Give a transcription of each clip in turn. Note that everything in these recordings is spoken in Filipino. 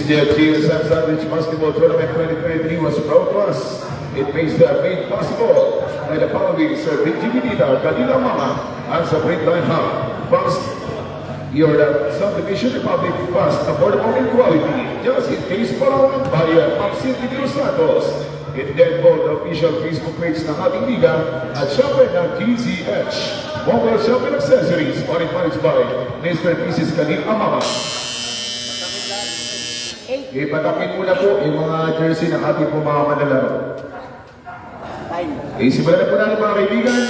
The TSM Sandwich Basketball Tournament 2023 was brought to us. It made possible by the following Sir Benji Binita, Kalila Mama, and Sabrina Dainha. First, you're the Subdivision Republic Fast, affordable and quality. Just in case follow by Ma'am Cindy De Los Santos. It then both the official Facebook page ng ating liga at syempre ng TZH. Mobile Shopping Accessories, managed by Mr. and Mrs. Kalila Mama. Ipatapin muna po yung mga jersey ng ating po mga manlalaro. Simulan na po natin mga kaibigan.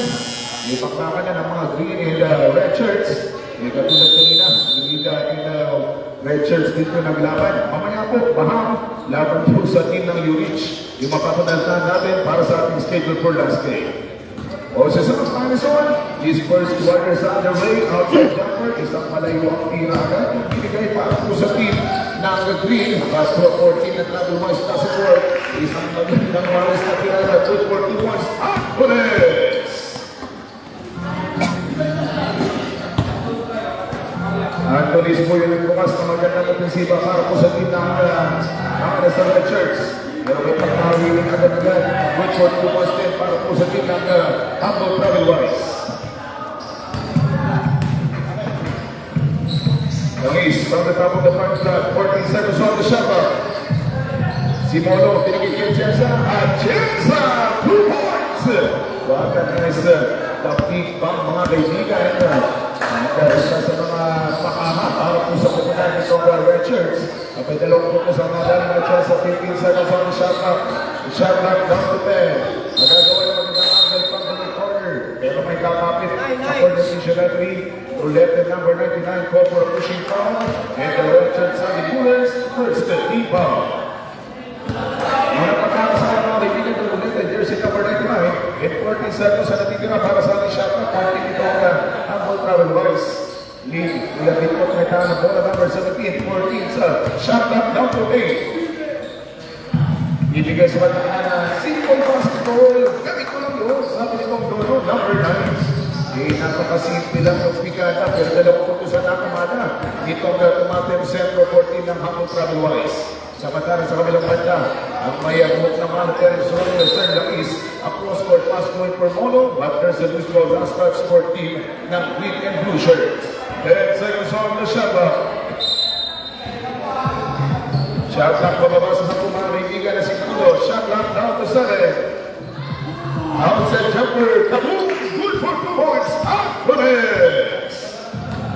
Ipakpakan na ng mga green and red shirts. Katulad kanina, hindi natin red shirts dito naglaban. Mamaya po, bahang laban po sa team ng UH. Yung mapapanaltan natin para sa ating schedule for last game. Jose Santos Manison, his first quarter is underway. Outside jumper, isang malayuang tiragan. Binigay para po sa team ng green. Castro 14 na travel-wise na support. Isang magandang maris na tiragan. 241 at Pulis! Antonis po yung nagbukas na magandang opensiba para po sa team ng sa red shirts. Pero may pagkawiling agad-agad. Good for 2 points din para po sa team ng Humble Travel-wise. Langis from the top of the front flat. 14 seconds on the shot clock. Simolo, pinagigil Chiesa. At Chiesa! 2 points! Baka nice tapik pang mga kaibigan. Isa sa mga makama para po sa pupunan nitong red shirts. May dalawang po sa mga daling na Chiesa. 15 seconds on the shot clock. The shot clock down to 10. Magagawa yung magandang angle from the corner. Pero may kapapit ako na position referee. To left at number 99 call for a pushing foul. And the red shirts on the Coolers. First, the D-ball. Mga pagkakasama mga kaibigan to ulit ang jersey number 99 in 40 seconds na natitira para sa ating shot clock. Counting ito ang Humble Travel-wise. Lead, ilapit po na ito ng bola number 17, 14 sa shot clock down to 8. Ibigay sa mga simple basketball. Gamit ko lang yun. Sabi nitong dono, number 9. Napakasimple lang yung pikata pero dalawang puntos na nakamana. Itong tumateng sentro 14 ng Humble Travel-wise. Samantala sa kabilang banda, ang may abot naman Teresor Western Lakis, a cross-court pass point for Molo, but there's a loose ball last touch for team ng green and blue shirts. 10 seconds on the shot clock. Shot clock bababa sa mga kaibigan na si Kudo. Shot clock down to 7. Outside jumper, kaboom! Good for 2 points, out for this!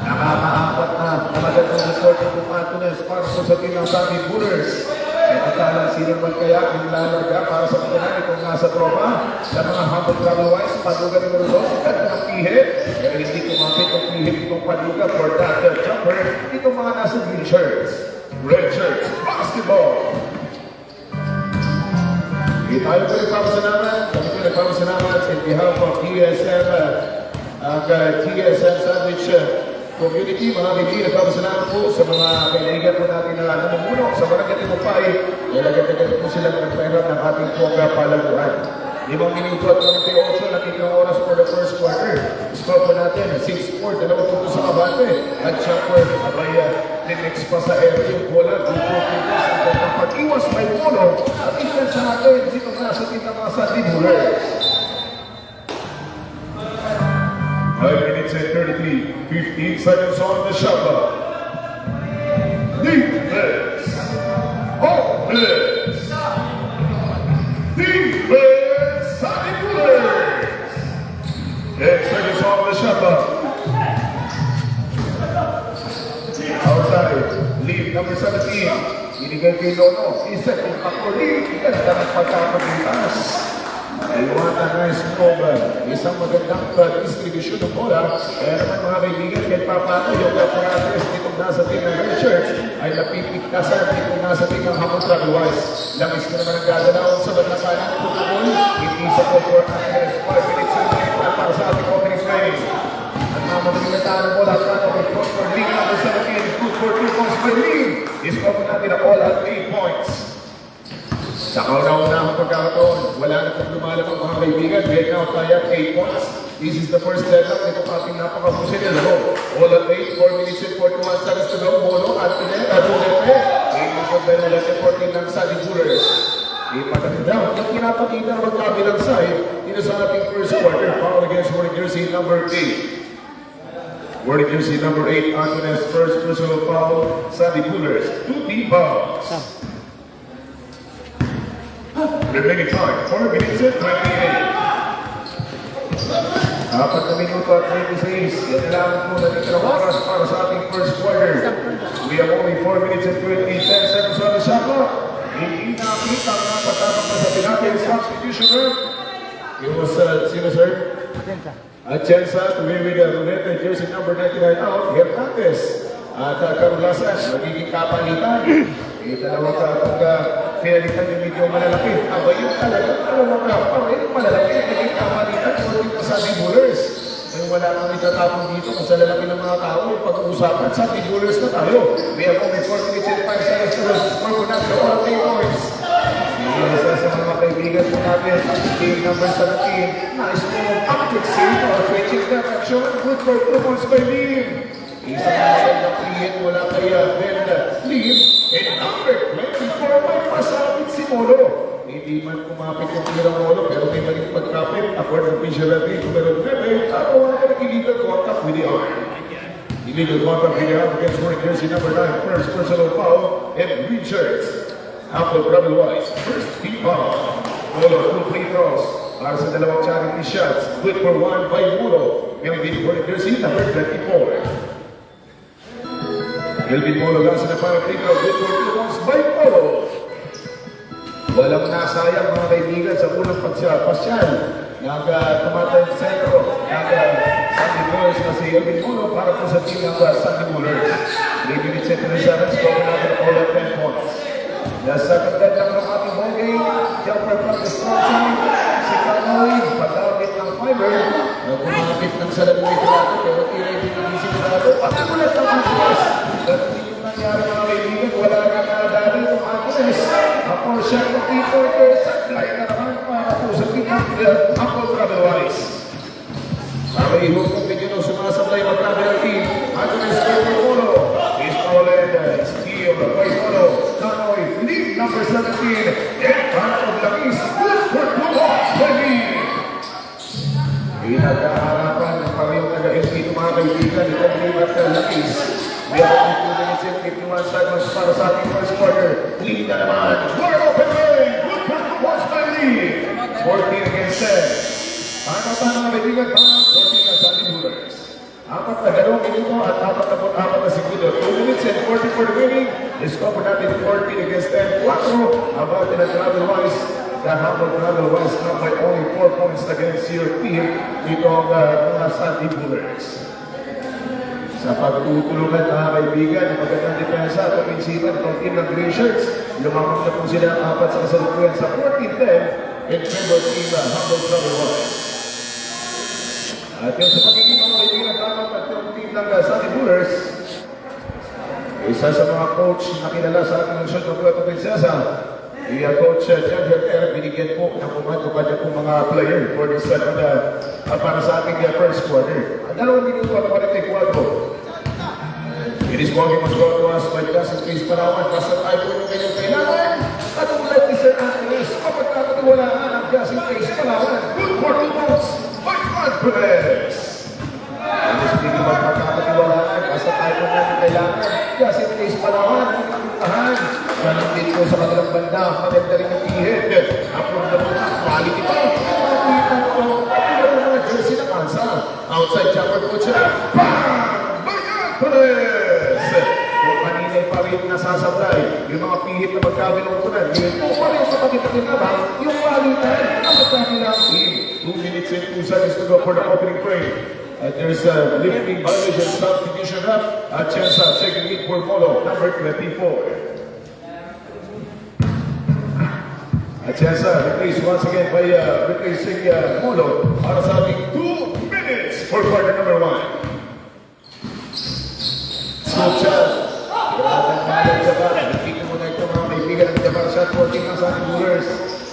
Nakakaapat na magandang report ng Antunes para sa team ng Sandy Bullers. At akala sino man kaya ang lalaga para sa pagkanan itong nasa tropa sa mga Humble Travel-wise. Paduga ng Rodos, ganda ng pihit. Pero hindi kumapit ang pihit itong paduga for that jumper. Itong mga nasa green shirts, red shirts, basketball. Tayo po nagpapasalamat. Kami po nagpapasalamat in behalf of TSM, TSM Sandwich Community, mga kaibigan, nagpapasalamat po sa mga kaibigan po natin na namumuno sa Barangay Timupay. Nalagyan po sila nagpahirap ng ating program palaguan. 5 minuto at 28 na kitang oras for the first quarter. Score po natin, 6-4, 2 puntos sa kabate. At siyempre, next pa sa area yung bola, 2 puntos. Ang pag-iwas may polo, at ilan sa natin, dito na sa mga Sandy Bullers. 5 minutes and 33, 15 seconds on the shot clock. Defense! Offense! Defense! Sandy Bullers! 10 seconds on the shot clock. Outside, lead number 17. Binigay kay Lono. Isa kung ako lead. Ganda ng pagkakapitas. Iwata nice move. Isang magandang distribution ng bola. Kaya naman mga kaibigan, kahit paano yung progress nitong nasa team ng red shirts ay napipiktasan nitong nasa team ng Humble Travel-wise. Langis na naman ang gagalawang sa badlasanan ng Pukul. Hindi sa Pukul Andres. 5 minutes and 8 para sa ating opening phase. At mga magigatan ng bola at ano may cross for league number 17. Good for 2 points by league. Iskopin natin ang all at 8 points. Sa kauna-una ang pagkakataon, wala na itong lumalabang mga kaibigan. Break out tayo at 8 points. This is the first leg up. Ito pa ating napakapusin nila. All at 8, 4 minutes and 41 seconds to go. Molo at Tulepe. 8 minutes of Benulat and 14 ng Sunny Coolers. Ipagkakita. Yung pinapakita ng magkabilang side, ito sa ating first quarter. Foul against wearing jersey number 8. Wearing jersey number 8, Antones first personal foul. Sunny Coolers, 2 team fouls. Remaining time, 4 minutes and 28. Apat na minuto at 26. Yan lang po na dito ng oras para sa ating first quarter. We have only 4 minutes and 28 seconds on the shot clock. Hindi nakita na patapos na sa pinakil substitution room. It was, sino sir? Atienza, tumibig ang ulit, jersey number 99 out, Hernandez. At Carolasas, magiging kapalitan. Dalawang pinalitan yung medyo malalaki. Aba yung talaga, dalawang yung malalaki, naging kapalitan, yung Sunny Coolers. Ay wala kang itatapon dito kung sa lalaki ng mga tao, pag-uusapan, Sunny Coolers na tayo. We have only 4 minutes and 5 seconds to go. Score ko na sa all 3 points. Isa sa mga kaibigan po natin, team number 17. Nice move, upward save, or switching direction. Good for 2 points by Liam. Isa na magandang client mula kay Brenda Liam. And number 24 by pasapit si Molo. Hindi man kumapit yung pirang Molo, pero may maling pagkapit. According to Fisher Revy, numero 9, ako na illegal contact with the arm. Illegal contact with the arm against wearing jersey number 9. First personal foul, and Richards. Apple Brother Wise, first team foul. Molo, 2 free throws. Para sa dalawang charity shots. Good for 1 by Molo. Melvin wearing jersey number 24. Melvin Molo nasa na para free throw. Good for 2 points by Molo. Walang nasayang mga kaibigan sa unang pasyal. Tumatay sa sentro. Sunny Coolers na si Melvin Molo para po sa team ng Sunny Coolers. 3 minutes and 3 seconds. Score natin all at 10 points. Nasa kagad ng ating ball game, jumper from the strong side, si Kanoy, pagkakit ng fiber, kumapit ng salamin ito natin, pero tira hindi namin sigurado, at nagulat ng Antunes. Pero hindi yung nangyari mga kaibigan, wala na nakadali ng Antunes. Ako siya ng T-Porter, saklay na naman para po sa pinang Apple Brother Wise. Ang ihog ng video sumasablay magkabilang team, Antunes Kanoy Molo, is Pauled, Steve, by Molo, Kanoy, lead number 17, and front of Lakis, good for 2 points by Lee. Pinagkaharapan ng parehong taga-MP ng mga kaibigan, itong team at Lakis. We have only 2 minutes and 51 seconds para sa ating first quarter. Lead na naman, wide open lane, good for 2 points by Lee. 14 against 10. Ano pa mga kaibigan, 14 na Sunny Coolers. 4 minuto at 44 na segundo. 2 minutes and 44 remaining. Discover natin 14 against 10. 4 about in a travel wise. The Humble travel wise now by only 4 points against your team. Dito ang mga Sunny Coolers. Sa pagtutulungan mga kaibigan, yung magandang depensa at opensivan ng team ng Green Shirts. Lumamang na po sila ang 4 sa kasalukuyan sa 14-10 in favor team Humble travel wise. At yung sa pagiging mga kaibigan tamang at yung team ng Sunny Coolers, isa sa mga coach na kilala sa ating nansyon ng Puerto Princesa, Coach John Herter, binigyan po ng kanya pong mga player for this para sa ating first quarter. At 2 minuto at 44. It is walking was brought to us by Justice Case Palawan. Basta tayo po yung kanyang kailangan. At tulad ni Sir Angeles, mapagkakatiwalaan ang Justice Case Palawan. Good for 2 points by Angeles. Ang hindi magpagkakatiwalaan, basta tayo po yung kailangan. Justice Case Palawan, pinagpuntahan. Ganun din po sa kanilang banda, maganda rin ang ihid. Approve na po sa quality pa. Nakita ko, ang mga jersey na kansa. Outside jumper po siya. Bang! Bayan Perez! Kung kanina'y pa rin nasasablay, yung mga pihit na magkabinutunan, yun po pa rin sa pagkitakinabang, yung palitan ang magkabilang team. 2 minutes and 2 seconds to go for the opening frame. There's a lifting violation substitution up. At chance checking in for Molo, number 24. Atienza replaced once again by replacing Molo para sa ating 2 minutes for quarter number 1. Scoop shot. Grabe ang malag sa bat. Nakikita mo na ito mga kaibigan ng Japan sa shot for team ng Sandy Bullers.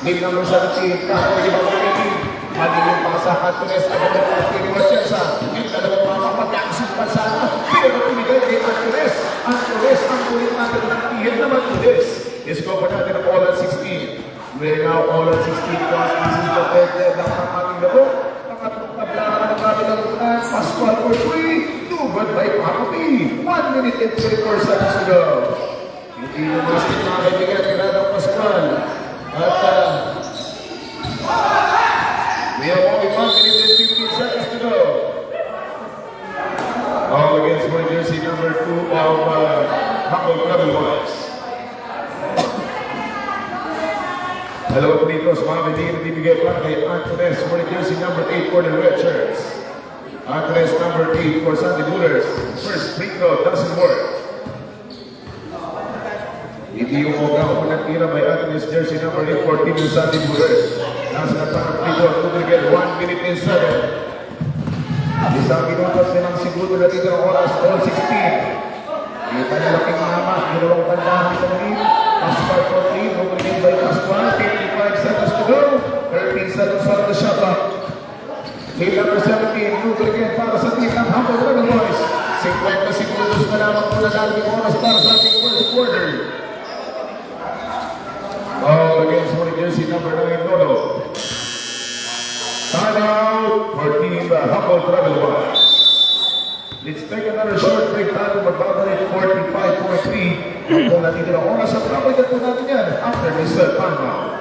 Lead number 17, Taco di Babaguetin. Magiging pasa Antunes at ang mga Matienza. Yung dalawang mga magkakasupan sana. Pero pinigay kay Antunes. Antunes ang ulit natin ng tihid na Antunes. Isko pa natin ang all at 16. We're now all at 16 points. This is the third leg ng ating laro. Pangatlong tablahan ng ating larutan. Pascual for 3. Two good by Papa P. 1 minute and 24 seconds to go. Hindi yung mastic mga kaibigan. Pinadang Pascual. At we have only 1 minute and 15 seconds to go. All against my jersey number 2 of Humble Club Boys. Hello, Nitos, mga kaibigan, bibigay para kay Antunes for the jersey number 8 for the red shirts. Antunes number 8 for Sandy Bullers. First free throw doesn't work. Hindi yung mga tira by Antunes jersey number 8 for Team Sandy Bullers. Nasa natang free throw, Tudrigel, 1 minute and 7. Isang minutos nilang siguro na dito ng oras, all 16. Kita niya laking mama, ginawang tandahan sa naging. Pascual for 3, Tudrigel by Pascual, 55 seconds to go. 13 seconds on the shot clock. Team number 17, Tudrigel para sa team ng Humble Club Boys. 50 segundos na lamang mula natin ng oras para sa ating first quarter. All against for jersey number 9, Nono. Time out for Team Humble Travel Boys. Let's take another short break tayo magbabalik 45.3. Kung natin ang oras at kapag po natin yan after this time out.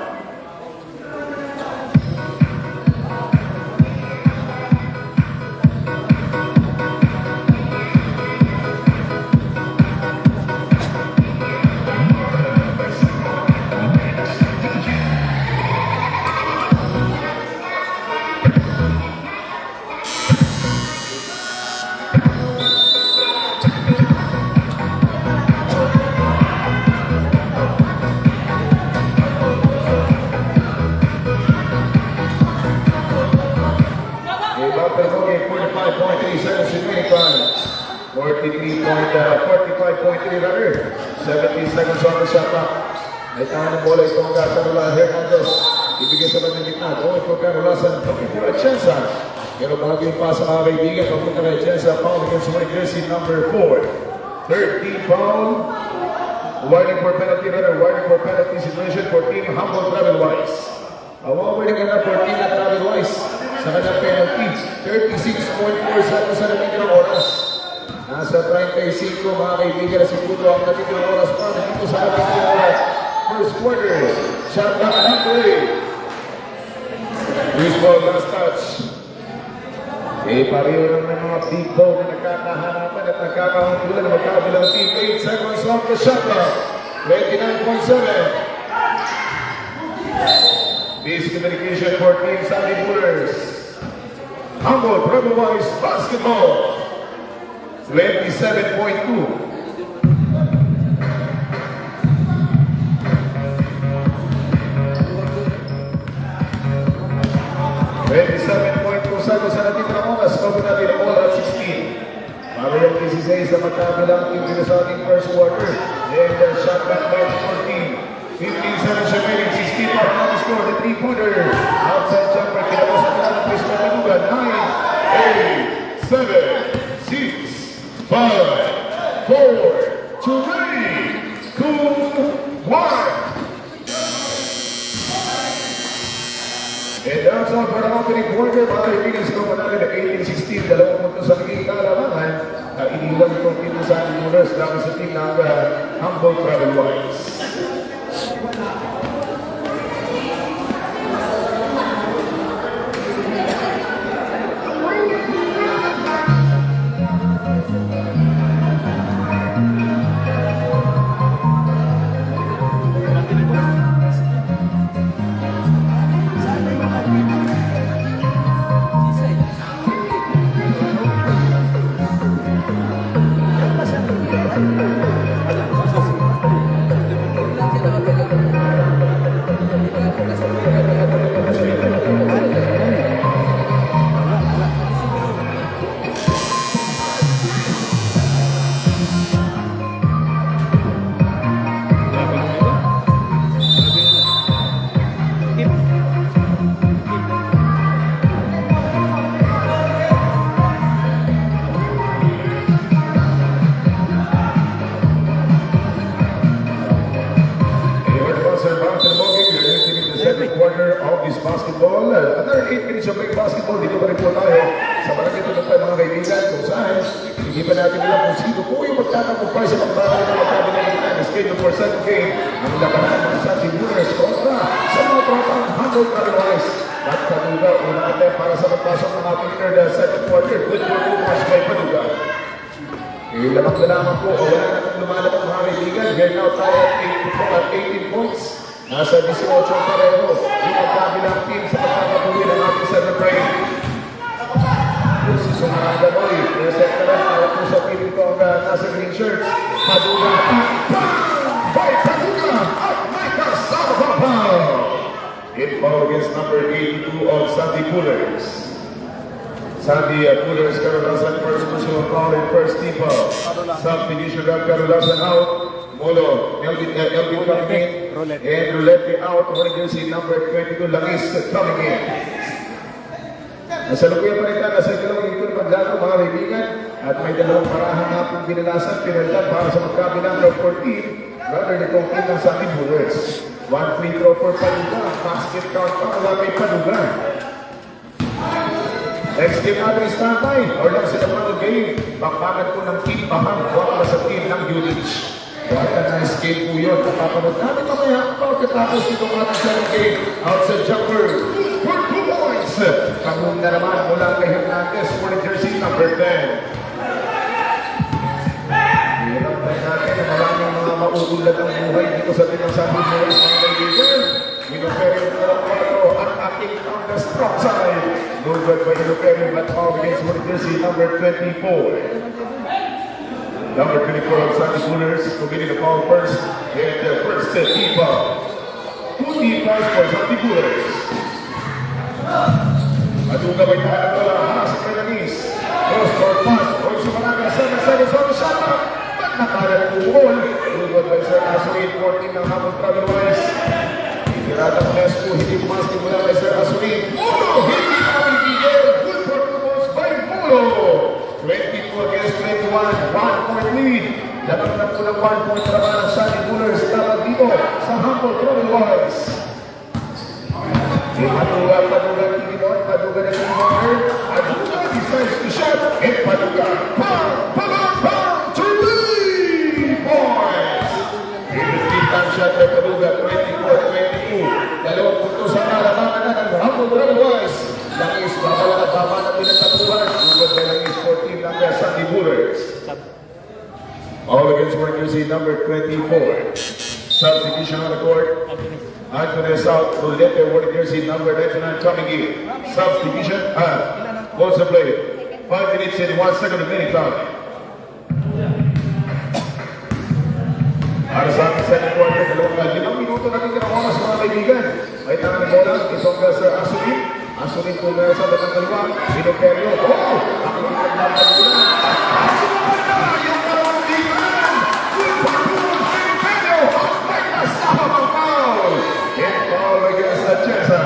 Rather, 17 seconds on the shot clock. May tahan ng bola itong Carola Hernandez. Ibigay sa bandang gitna. Going for Carolasan. Looking for a chance. Pero bago yung pasa mga kaibigan, papunta na yung chance. Foul against my jersey number 4. 13 foul. Warning for penalty. Rather, warning for penalty situation for Team Humble Travel Wise. Warning na for Team Travel Wise. Sa kanyang penalty. 36.4 seconds sa namin ng oras. Nasa 35 mga kaibigan na si Puto ang natin oras para dito sa ating first quarter. Shot clock halfway. Loose ball, last touch. Pareho lang ng mga big ball na nagkakahanapan at nagkakahantulan na magkabilang team. 8 seconds off the shot clock. 29.7. Basic communication for Team Sandy Bullers. Humble Travel Wise Basketball. 27.2. 27.2 seconds sa natin ng oras. Cover natin all at 16. Mario 16 sa magkabilang team dito sa ating first quarter. And the shot back by 14. 15 seconds remaining. 16 para natin score. The three-pointer. Outside jumper. Kinapos na ng Chris Mataluga. 9, 8, 7, 6, 5, 4, 3, 2, 1. And that's all for the opening quarter. Mga kaibigan, score natin na 18-16. Dalawang puntos sa naging kalamangan. Iniwan itong team sa ating Bullers dapat sa team ng Humble Travel Wise. Keep. Second quarter of this basketball. Another 8 minutes of break basketball. Dito pa rin po tayo sa barangay ito tayo mga kaibigan. Kung saan, hindi pa natin alam kung sino po yung magtatagumpay sa pagbabalay ng magkabilang ng schedule for second game. Ang labanan ng Santi Bullers kontra sa mga tropang Humboldt Carolines. At Paduga, unang attempt para sa pagpasok ng ating third second quarter. Good for 2 points by Paduga. Lamang na lamang po, o wala na itong lumalabang mga kaibigan. Here now tayo at 18 points. Nasa 18 pareho. Yung magkabilang team sa pagkakatuloy ng ating seventh grade. Si Sumarada Boy, present na lang para po sa team ko ang nasa green shirts. Paduga, by Paduga at Micah Salvapao. In foul against number 82 of Santi Pullers. Santi Pullers, Carolasan first personal foul in first team foul. Substitution of Carolasan out. Molo, Elvin coming in, and Roulette out, one jersey number 22, Langis coming in. Nasalukuyan pa rin ka, nasa dalawang ito ng paglago mga kaibigan, at may dalawang parahan nga pong binalasan, pinalitan para sa magkabilang ng 14, rather nitong team ng Santi Bullers. One free throw for Paduga, basket count pa, wala kay Paduga. Next game natin is standby, or lang sa naman game, bakbakan po ng team Baham, wala sa team ng Unich. What a nice game po yun. Kapapanood namin mamaya pagkatapos itong ating second game out sa jumper for 2 points. Kamung na naman mula kay Hernandez for the jersey number 10. Hirap tayo natin na maraming mga mauulat ang buhay dito sa tinang sabi mo mga kaibigan. Inoperi mo lang po ang ating on the strong side. Moved by Inoperi but all against for the jersey number 24. Number 24 of Santi Bullers will get in the ball first. And the first team foul. 2 team fouls for Santi Bullers. Paduga may tahanap ko lang. Haas sa Langis. Cross court pass. Roy Sumanaga. 7 seconds on the shot clock. But nakalat po ball. Lugod by Sir Asulin. 14 ng Hamon Travelwise. Ikiratang Nes po. Hindi pumasok mula by Sir Asulin. Mulo! Hindi nakapigil. Good for 2 points by Mulo. 22 against 21, 1 point lead. Lamang na po ng 1 point naman ang Santi Bullers dapat dito sa Humboldt Travelwise. Paduga na Timor, Paduga decides to shot, and Paduga, bang, 3 points! In the three-time shot by Paduga, 24-22. Dalawang puntos ang nalamangan na ng Humboldt Travelwise. Langis, babala at baba na pinagtatuhan. Ugod by Langis, 14 lang kaya Santi Bullers. All against one jersey number 24. Substitution on the court. Antunes out, Roulette, one jersey number 99 coming in. Substitution, close the play. 5 minutes and 1 second remaining time. Para sa ating second quarter, 2 minuto natin kinakuha sa mga kaibigan. May tangan ng bola, isang Sir Asulin. Asulin po na sa batang kaliwa. Pinoperio. Oh! Ang naglaban nila. Asulin na! Yung dalawang liman! Pinoperio! May kasama ang foul! And foul against Atienza.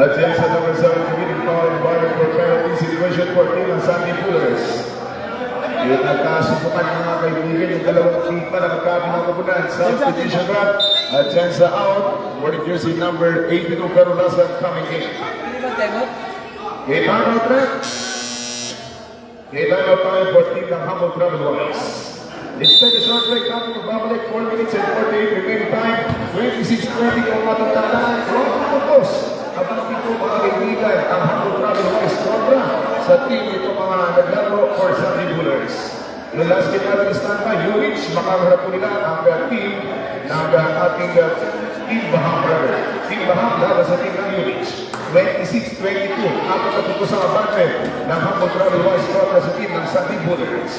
Atienza number 7 committing foul invited for penalty situation for team ng Santi Bullers. Yung nagkasubukan mga kaibigan, yung dalawang kipa na magkabinakabunan. Substitution run, Atienza out, wearing jersey number 82, Carolasan coming in. Time out rep. Time out time for team ng Humboldt Travelwise. Let's take a short break. Ating magbabalik, 4 minutes and 48 remaining time. 26-20 kung matagtandaan. From Campos, abang dito mga kaibigan, ang Humboldt Travelwise kontra sa team ito mga naglaro for Santi Bullers. Yung last game natin standby, Unich, makaharap po nila ang team ng ating Team Baham brother. Team Baham laban sa team ng Unich. 26-22, apat na puto sa apartment ng Humboldt Travelwise kontra sa team ng Santi Bullers.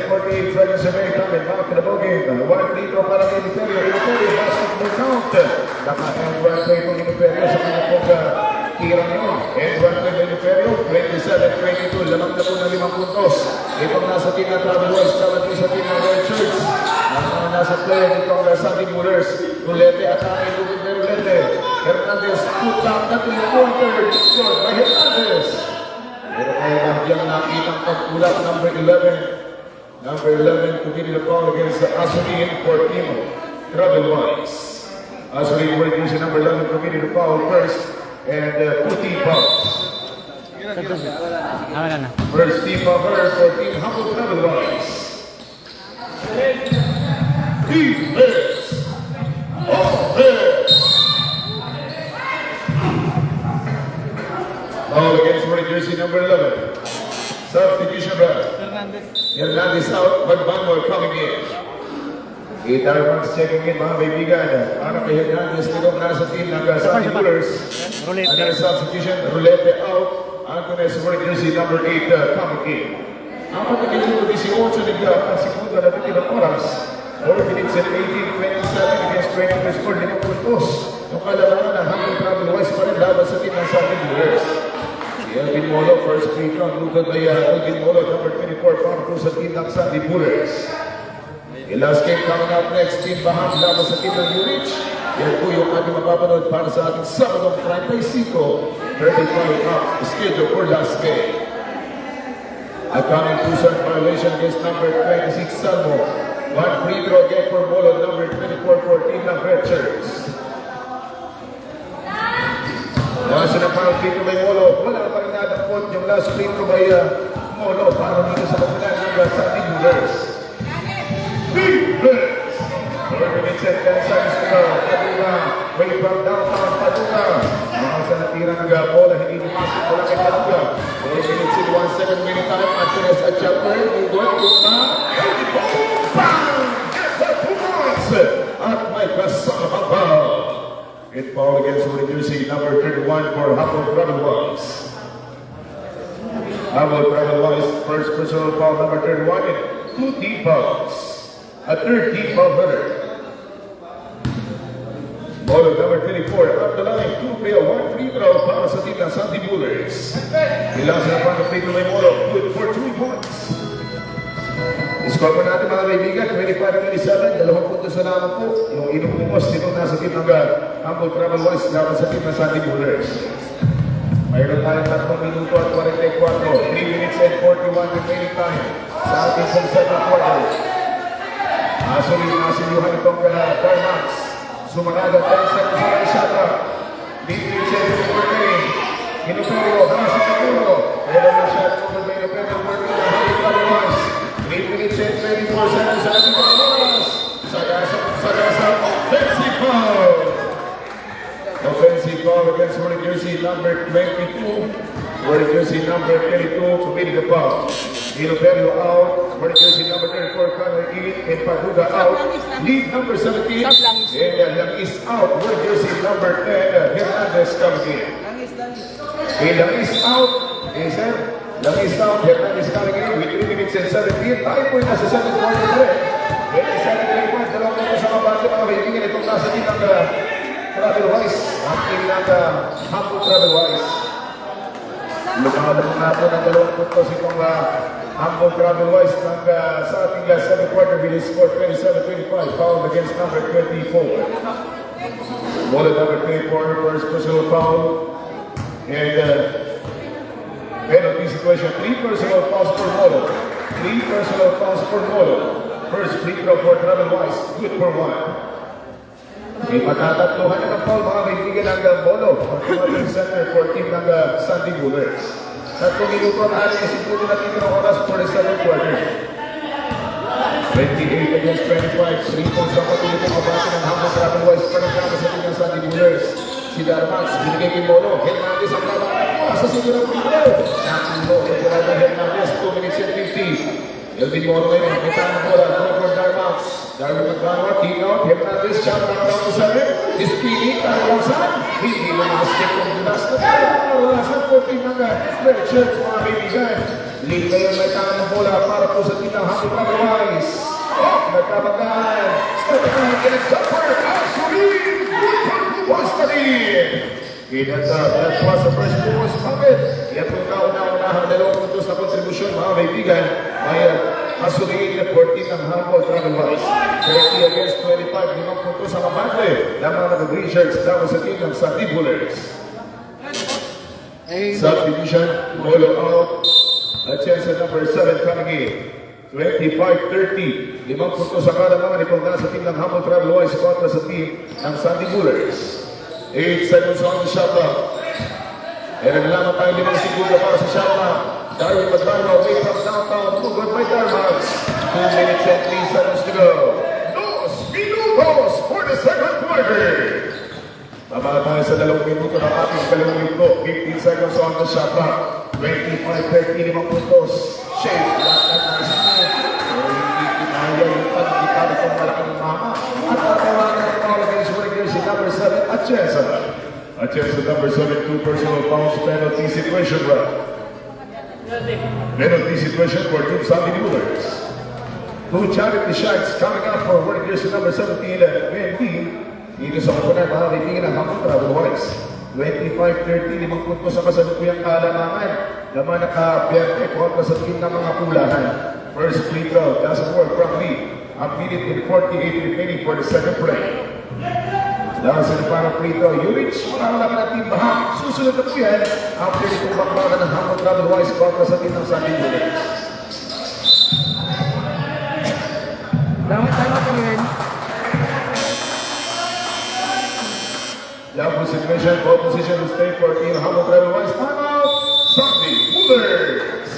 48 seconds remaining time and back to the ball game. One free throw para kay Imperio. Imperio, basketball count. Naka-end one play itong Imperio sa kanya pong tirang yun. End one play ng Imperio, 27-22. Lamang na po ng 5 puntos. Itong nasa team na Travel West, laban po sa team ng Red Shirts. Ang nasa play itong Sandy Bullers. Rulete at ay lubid na Rulete. Hernandez, put up na two-pointer. Scored by Hernandez. Pero kaya nandiyan nakitang pag-ulap number 11. Number 11 committed a foul against Azurin for team Travel-Wise. Azurin will use number 11 committed a foul first and 2 team fouls. First team foul for team Humble Travel-Wise. Defense! Offense! Foul against jersey number 11. Substitution run. Hernandez out, but Banwell coming in. Itarmans checking in mga kaibigan. Para kay Hernandez, nitong nasa team ng Sandy Bullers. Another substitution, Rulete out. Antunes for jersey number 8 coming in. Ang pagkakilito 18 naglapan si Punta na bitin ng oras. 4 minutes and 18-27 against 20 score 5 puntos. Nung kalabangan na Humble Travel-Wise pa rin laban sa team ng Sandy Bullers. Elvin Molo, first free throw, lugod by Elvin Molo, number 24, found po sa team ng Sandy Bullers. The last game coming up next, team Baham laban sa team ng UH. Yan po yung ating mapapanood para sa ating Sabadong 35, 35 up schedule for last game. A coming two-shot violation against number 26, Salmo. One free throw again for Molo, number 24 for team ng Red Shirts. Nasa na parang dito may Molo, wala pa rin nadakot yung last free throw by Molo para dito sa kapilan ng Sandy Bullers. Defense! 4 minutes and 10 seconds to go. Padula, way from downtown Padula. Mga sa natira ng bola, hindi lumasok wala kay Padula. 4 minutes and 1 second minute time. Antunes at Chapter, Ugod, Gutna, bang! Get the 2 points! At may kasama pa. It foul against jersey number 31 for Humble Travel-Wise. Humble Travel-Wise, first personal foul number 31 and 2 team fouls. A third team foul better. Ball number 24 up the line, 2 fail, 1 free throw para sa team ng Sandy Bullers. Ilang sa front of free throw may Molo, good for 3 points. Score po natin mga kaibigan, 25-27, 2 puntos na naman po. Yung inumumos dito nasa team ng Humble Travel-Wise laban sa team ng Sandy Bullers. Mayroon tayong 3 minuto at 44, 3 minutes and 41 remaining time sa ating pong second quarter. Azurin nasiluhan itong Darmax. Sumanada 10 seconds sa Shata. Leading change for Kane. Inupero, Hansi Kapuro. Pero na shot over by Inupero for Humble Travel-Wise. 3 minutes and 24 seconds sa ating mga oras. Sagasa, offensive foul. Offensive foul against wearing jersey number 22. Wearing jersey number 22 committed the foul. Inupero out. Wearing jersey number 34, Connor in. And Paduga out. Lead number 17. And Langis out. Wearing jersey number 10. Hernandez coming in. Langis out. Langis out. Hernandez coming in with 3 minutes and 17. Tayo po yung nasa 7th quarter pa rin. 27 points. Dalawang minuto sa kabante mga kaibigan. Itong nasa team ng Travel-Wise. Ang team ng Humble Travel-Wise. Lumalang na po ng 2 puntos itong Humble Travel-Wise ng sa ating 7th quarter with a score 27-25. Foul against number 24. Ball number 24, first personal foul. And penalty situation, 3 personal fouls for Molo. 3 personal fouls for Molo. First free throw for Travel-Wise, good for 1. May patatatluhan na ng foul mga kaibigan ng Molo. Ang center for team ng Sandy Bullers. 3 minuto ang aling isipuro natin ng oras for the 7th quarter. 28 against 25. 3 points ang patuloy ng kabati ng Humble Travel-Wise para sa team ng Sandy Bullers. Si Darmax, binigay kay Molo. Hernandez ang laban. Sa sige ng free throw. Nakulo, Hernandez, 2 minutes and 50. Elvin Molo ngayon, kita ang bola. For Darmax. Darwin Magbanwa, kick out, Hernandez, shot down down to 7. Ispini, Carlosan, hindi mo na-skip kung dulas na wala sa 14 ng red shirts, mga kaibigan. Lead ngayon may tangan ng bola para po sa tinang Happy Otherwise. Nagkabagaan, step down, kinag-jumper, Asuli, was na rin. Pinagkakaswa sa first bonus bucket. Yan po kauna-unahang dalawang puntos na kontribusyon, mga kaibigan. May Asuli, 14 ng Humble Travel-Wise. 30 against 25, 5 puntos sa kabante. Lamang nag-green shirts dapat sa team ng Sandy Bullers. Subdivision, follow out. A chance at number 7 coming in. 25-30. 5 puntos sa kada naman ipong sa team ng Humble Travel-Wise kontra sa team ng Sandy Bullers. 8 seconds on the shot clock. And naglaman tayo 5 segundo para sa shot clock. Darwin Magbanwa, away from downtown. Movement by Darmax. 2 minutes and 3 seconds to go. 2 minutos for the second quarter. Tama tayo sa 2 minuto ng ating kalawin ko. 15 seconds on the shot clock. 25-30, 5 puntos. Shade, lahat na nice move. Hindi kinaya yung pag-ikari kong malaking mama. At tatawagan ng all against Warriors si number 7, Atienza. Atienza number 7, 2 personal fouls, penalty situation run. Penalty situation for Team Sandy Bullers. 2 charity shots coming up for Warriors si number 17, BNB. Dito sa kapunan, mga kaibigan ng Humble Travel-Wise. 25-30, 5 puntos sa kasalukuyang kaalamangan. Naman naka-berte kontra sa team ng mga pulahan. First free throw, doesn't work from Lee. A minute and 48 remaining for the second play. Dahil sa parang free throw, Yurich, makakalaman ng team Baham. Susunod na po yan, after itong bakbakan ng Humble Travel-Wise kontra sa team ng Sandy Bullers. Dapat ko rin. Double situation, ball position will stay for team Humble Travel-Wise. Timeout, Sandy Bullers.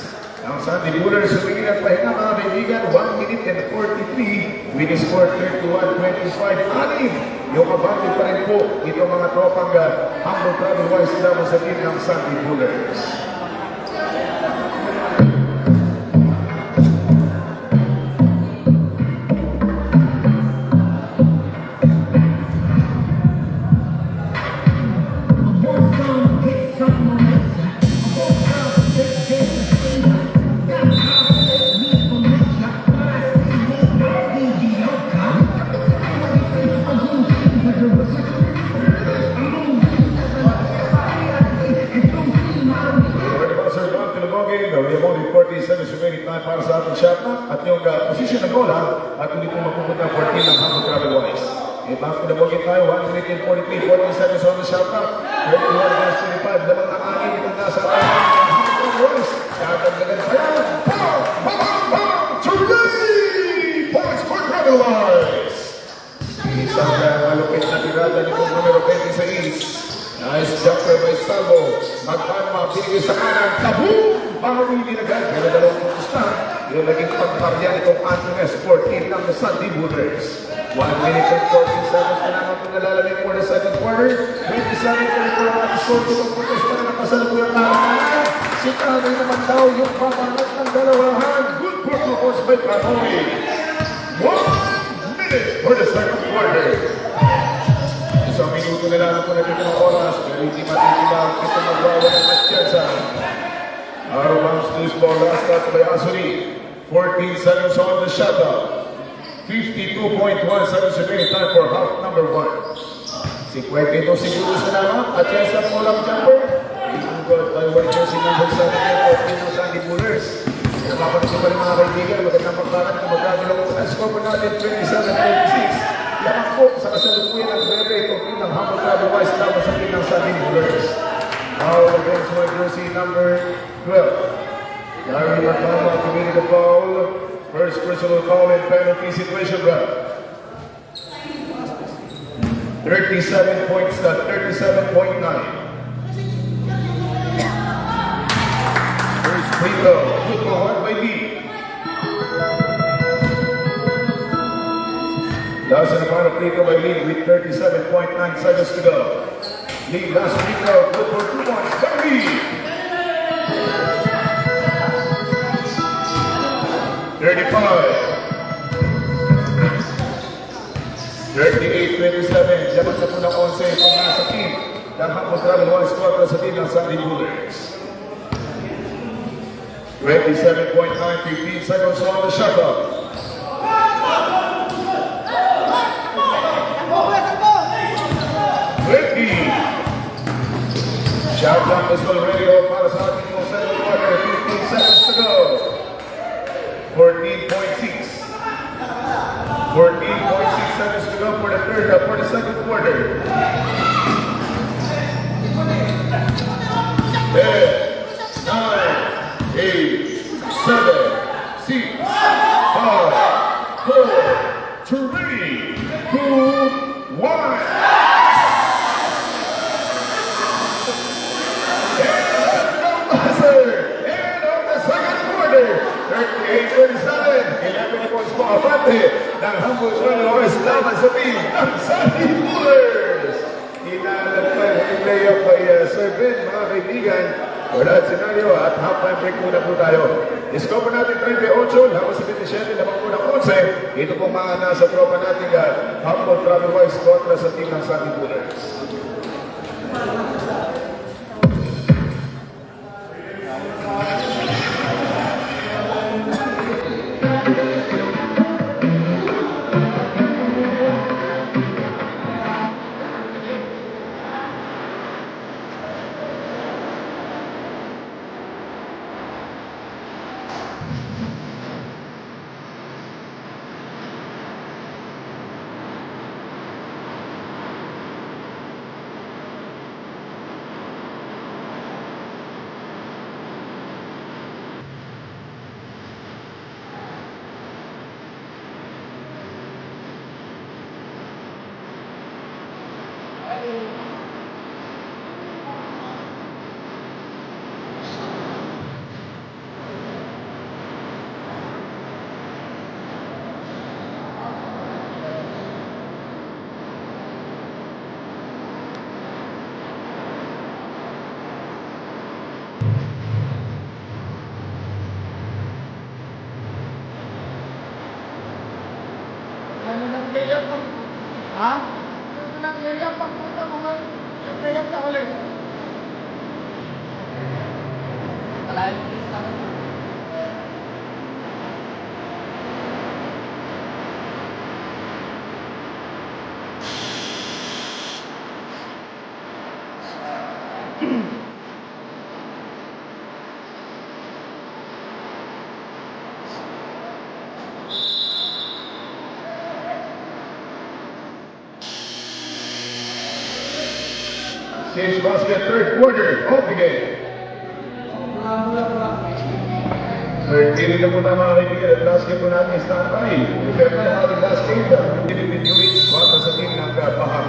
Ang Sandy Bullers sumingin at pahinga, mga kaibigan, 1 minute and 43. With the score 31-25. Yung kabante pa rin po itong mga tropang Humble Travel-Wise naman sa team ng Sandy Bullers. Para sa ating shot na at yung position ng bola at hindi po mapupunta 14 ng Humble Travel-Wise. Back to the bogey tayo, 1 minute and 43, 14 seconds on the shot clock. 21 against 25, lamang ang angin, itong nasa ating Humble Travel-Wise. Kakagdagan pa yan. Bam! Bam! Bam! 3 points for Travel-Wise. Isang malupit na tirada ni kong numero 26. Nice jumper by Salvo. Magbanwa, binigay sa kanan. Kaboom! Pangawili na agad. Kaya dalawang puntos na. Yung naging pagparya nitong Antunes 14 ng Sandy Bullers. 1 minute and 14 seconds na naman kung nalalamig for the second quarter. 27-34 ang ating score. Itong puntos pa na nakasalubuyang kalaman. Si Tanay naman daw yung pamangat ng dalawahan. Good performance by Pranoy. 1 minute for the second quarter. Isang minuto na lang po natin ng oras. Pero hindi matitilang ito magwawa ng Atienza. Out of bounds loose ball, last touch by Asuri. 14 seconds on the shot clock. 52.1 seconds remaining, time for half number 1. 52 segundos na naman. Atienza po lang jumper. Good by one jersey number 7 ng Sandy Bullers. Napapansin pa rin mga kaibigan. Magandang pagbakan kung magkagalaw sa score po natin 27-26. Lamang po sa kasalukuyan ng Bebe itong team ng Humble Travel-Wise naman sa team ng Sandy Bullers. Foul against my jersey number 12. Darwin Magbanwa committed the foul. First personal foul in penalty situation run. 37 points to 37.9. First free throw. Good for one by Lee. Last and final free throw by Lee with 37.9 seconds to go. Lee last free throw. Good for 2 points by Lee. 35. 38-27, dapat sa punang 11 itong nasa team ng Hamburg Travelwise Squadron sa team ng Sandy Bullets. 27.9, 15 seconds on the shot clock. 20. Shot clock is already off para sa ating mga second quarter. 15 seconds to go. 14.6. 14.6 seconds to go for the second quarter. 10, 9, 8, 7, 6, 5, 4, 3, 2, 1. End of the second quarter. 38-37. 11 points po abante ng Hamburg Travelwise laban sa team ng Sandy Bullets. Inalagpan yung playoff by Sir Ben, mga kaibigan. Wala senaryo at half-time break muna po tayo. Discover natin 38, laban sa 27, laban po ng 11. Ito po mga nasa tropa natin Hamburg Travelwise kontra sa team ng Sandy Bullets. Ha? Nangyayang pagpunta mo nga. Nangyayang na ulit. Talahin mo sa akin. Stage basket, third quarter of the game. Third period na po tayo mga kaibigan at basket po natin standby. Remember na ating last game na Philippine Units kontra sa team ng Baham.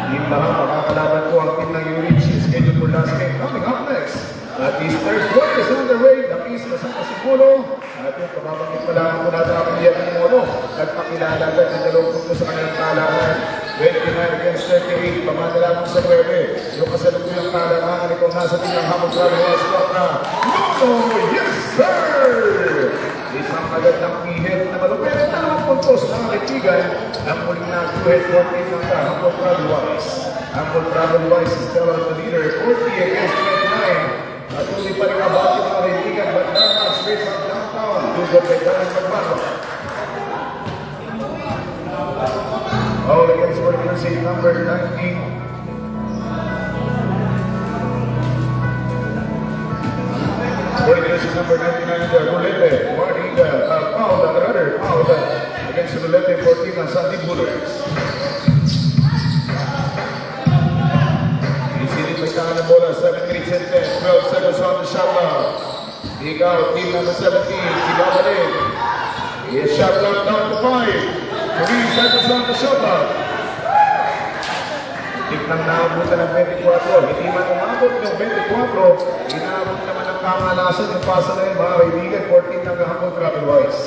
Team Baham, makakalaban po ang team ng Units scheduled for last game. Coming up next, at this third quarter is underway. Nakis kasama si Polo. At yung pababangit pa lang po natin ang pilihan ni Molo. Nagpakilala agad ng dalawang punto sa kanyang talangan. 29 against 38, pamadala mo sa 9. Yung kasalukuyang talangan itong nasa team ng Hamburg Travelwise na Molo, yes sir! Isang magandang pihit na malupit at dalawang puntos mga kaibigan ang muling nag-2-head 14 ng Hamburg Travelwise. Hamburg Travelwise is still on the leader, 40 against 29. At hindi pa rin abati mga kaibigan, but Darman straight from downtown. Dugot ay dalang magbago. All against for jersey number 19. For jersey number 99, Rolete. Marty, foul, another foul against Rolete 14 ng Sandy Bullets. Isinipagkaan na bola, 7 minutes and 10, 12 seconds on the shot clock. Ikaw, team number 17, si Babalik. His shot clock down to 5. 3 seconds on the shot clock. Tignan naabutan ng 24. Hindi man umabot ng 24. Inaabot naman ng kamalasan yung pasa na yun, mga kaibigan. 14 ng Hamburg Travelwise.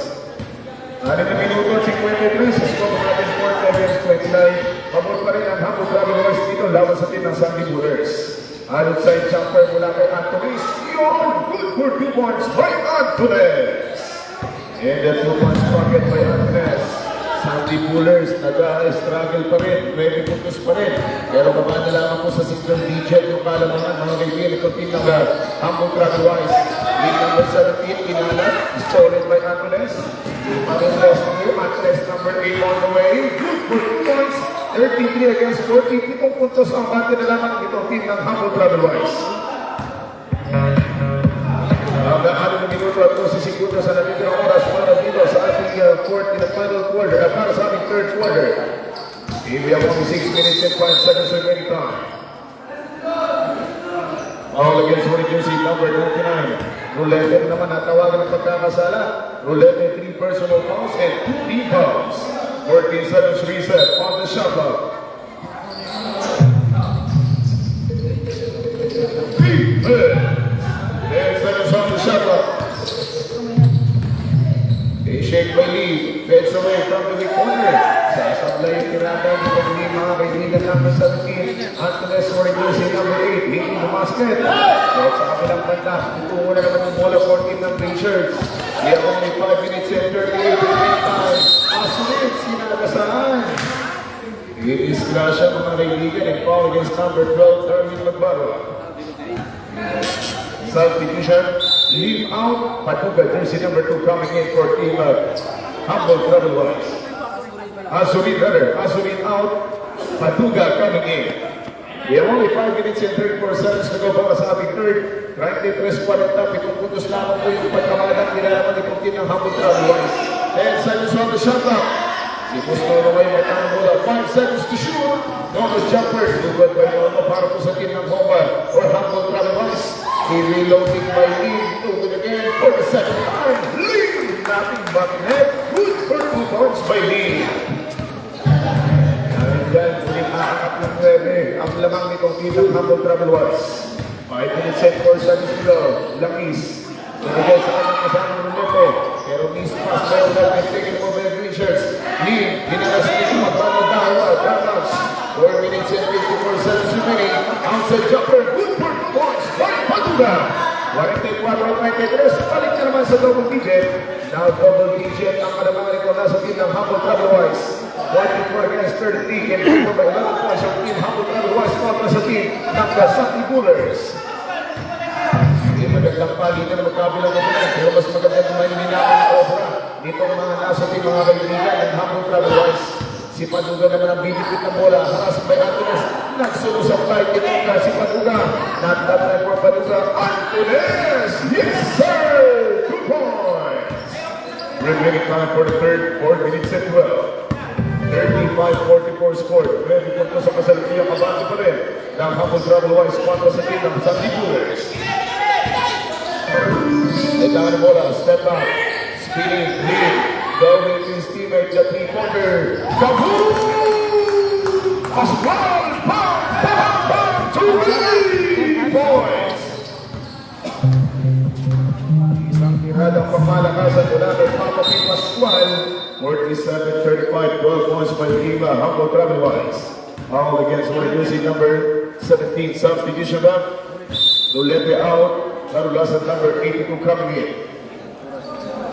6 na minuto, 53. Score natin 4 against 29. Pabot pa rin ang Hamburg Travelwise dito laban sa team ng Sandy Bullets. Outside jumper mula kay Anthony. Good for 2 points by Anthony. And the 2 points pocket by Anthony. Sandy Bullets. Bullers, nag-struggle pa rin, 20 puntos pa rin. Pero baba na lamang po sa single digit yung kalamangan, mga kaibigan, ito team ng Humble Travel Wise. Lead number 17, Kinalat, stolen by Angeles. Angeles number 8 on the way. Good points, 33 against 40. 7 puntos ang bante na lamang itong team ng Humble Travel Wise. Hanggang 6 minuto at 12 segundos sa natitirang oras para dito sa ating fourth in the final quarter, para sa ating third quarter. We have only 6 minutes and 5 seconds remaining time. All against Holy Jersey, number 99. Roulette naman natawagan ng pagkakasala. Roulette, 3 personal fouls and 2 rebounds. 14 seconds reset on the shot clock. On the shot clock. Shake by Lee, fades away from the weak corner. Sasablay tiradan ng mga kaibigan number 17. Angeles Holy Jersey number 8, leading the basket. So sa kabilang banda, itungo na naman yung bola 14 ng Blazers. We have only 5 minutes and 38 remaining time. Aslit, sinagasaan. Iisgrasya mga kaibigan and foul against number 12, Erwin Magbaro. Substitution, leave out, Patuga, jersey number 2 coming in for team Humble Travel Wise. Azurin out, Patuga coming in. We have only 5 minutes and 34 seconds to go para sa ating third. 93-40, 7 puntos lamang po yung pagkamalang nilalaman itong team ng Humble Travel Wise. 10 seconds on the shot clock. Si Musto Romay may tanong bola, 5 seconds to shoot. Nonos jumpers, lugod by Nono para po sa team ng Bomba or Humble Travel Wise. He reloading by Lee, moving again for the second time. Lee, nothing but net. Good for 2 points by Lee. Dahil dyan, ulit nakakap ng 9. Ang lamang nitong team ng Humble Travel Wise. 5 minutes and 4 seconds to go. Langis. Nagagay sa kanyang kasama ng Lete. Pero miss pass by Odell and taken over by Bleachers. Lee, hinalas nito magbago dawa. Damas. 4 minutes and 54 seconds remaining. Outside jumper. Good for 2 points. Patuga. 44-23. Balik na naman sa double digit. Now double digit ang kalamangan ito nasa team ng Humble Travel Wise. 44 against 33. And ito by 11 points ang team Humble Travel Wise kontra sa team ng Santi Bullers. Hindi magandang palitan na magkabilang ito na. Pero mas magandang kumainin namin ang obra. Dito ang mga nasa team mga kaibigan ng Humble Travel Wise. Si Patuga naman ang binipit ng bola. Harasan by Angeles. Nagsulo sa flight. Ito ka si Patuga. Not that time for Patuga. Angeles! Yes, sir! 2 points! Remaining time for the third. 4 minutes and 12. 35-44 score. Ready po sa kasalukiyang kabante pa rin ng Humble Travel Wise kontra sa team ng Santi Bullers. Kailangan ng bola. Step back. Speeding. Lead. Going to his teammate, the 3-pointer. Kaboom! Pascual! Bam! 3 points! Isang tiradang pamalakasan mula kay Papa P. Pascual. 47-35, 12 points by Viva, Humble Travel Wise. All against Holy Jersey number 17, substitution back. Lulete out, Narulasan number 82 coming in.